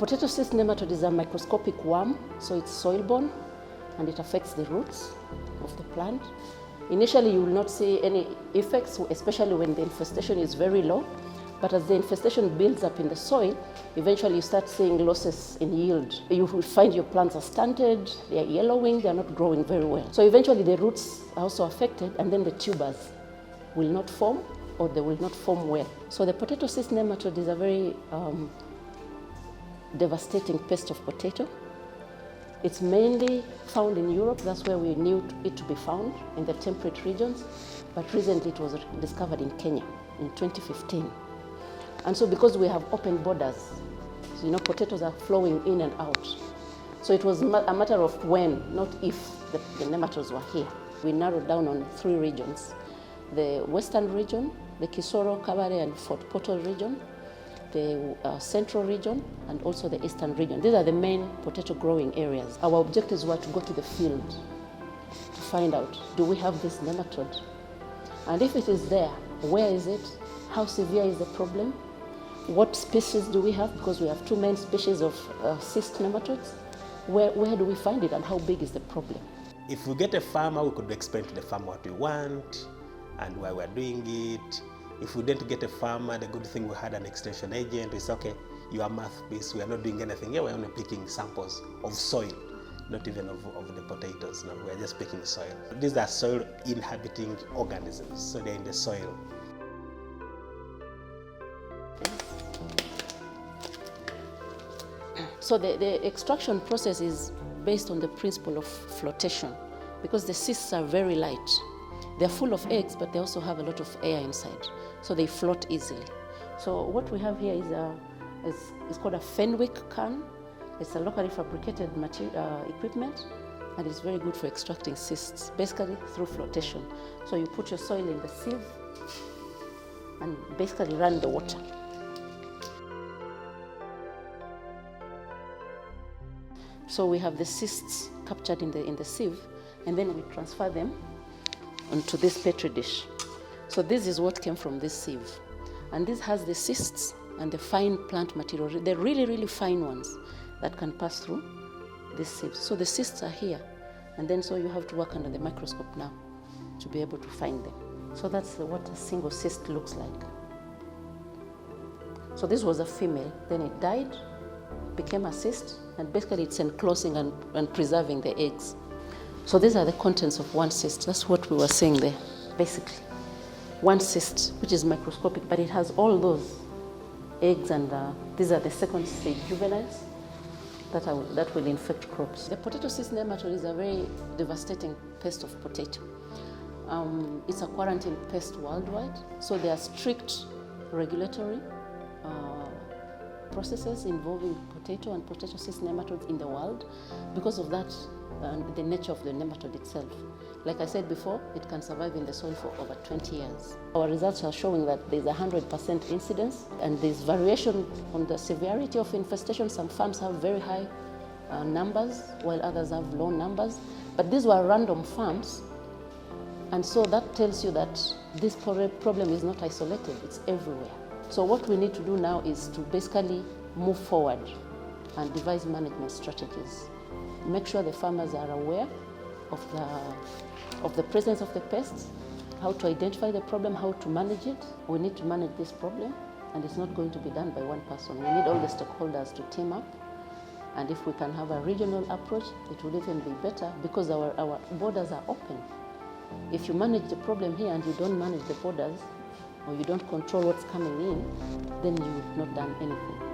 Potato cyst nematode is a microscopic worm, so it's soil-borne and it affects the roots of the plant. Initially, you will not see any effects, especially when the infestation is very low. But as the infestation builds up in the soil, eventually you start seeing losses in yield. You will find your plants are stunted, they are yellowing, they are not growing very well. So eventually the roots are also affected, and then the tubers will not form, or they will not form well. So the potato cyst nematode is a very devastating pest of potato. It's mainly found in Europe. That's where we knew it to be found, in the temperate regions. But recently it was discovered in Kenya in 2015. And so because we have open borders, so, potatoes are flowing in and out. So it was a matter of when, not if, the nematodes were here. We narrowed down on 3 regions: the western region, the Kisoro, Kabare, and Fort Portal region, the central region, and also the eastern region. These are the main potato growing areas. Our objectives were to go to the field to find out, do we have this nematode? And if it is there, where is it? How severe is the problem? What species do we have? Because we have 2 main species of cyst nematodes. Where do we find it, and how big is the problem? If we get a farmer, we could explain to the farmer what we want and why we're doing it. If we didn't get a farmer, the good thing we had an extension agent. It's okay, you are mouthpiece, we are not doing anything here, we're only picking samples of soil, not even of the potatoes. No, we're just picking soil. These are soil inhabiting organisms, so they're in the soil. So the extraction process is based on the principle of flotation, because the cysts are very light. They're full of eggs, but they also have a lot of air inside, so they float easily. So what we have here is called a Fenwick can. It's a locally fabricated equipment, and it's very good for extracting cysts, basically through flotation. So you put your soil in the sieve and basically run the water. So we have the cysts captured in the sieve, and then we transfer them onto this petri dish. So this is what came from this sieve. And this has the cysts and the fine plant material, the really, really fine ones that can pass through this sieve. So the cysts are here, and then so you have to work under the microscope now to be able to find them. So that's what a single cyst looks like. So this was a female, then it died, became a cyst, and basically it's enclosing and preserving the eggs. So these are the contents of one cyst. That's what we were saying there, basically. One cyst, which is microscopic, but it has all those eggs, and these are the second stage juveniles that will infect crops. The potato cyst nematode is a very devastating pest of potato. It's a quarantine pest worldwide, so there are strict regulatory processes involving potato and potato cyst nematodes in the world because of that and the nature of the nematode itself. Like I said before, it can survive in the soil for over 20 years. Our results are showing that there's 100% incidence, and there's variation on the severity of infestation. Some farms have very high numbers, while others have low numbers. But these were random farms, and so that tells you that this problem is not isolated, it's everywhere. So what we need to do now is to basically move forward and devise management strategies. Make sure the farmers are aware of the presence of the pests, how to identify the problem, how to manage it. We need to manage this problem, and it's not going to be done by one person. We need all the stakeholders to team up, and if we can have a regional approach, it will even be better because our borders are open. If you manage the problem here and you don't manage the borders, or you don't control what's coming in, then you've not done anything.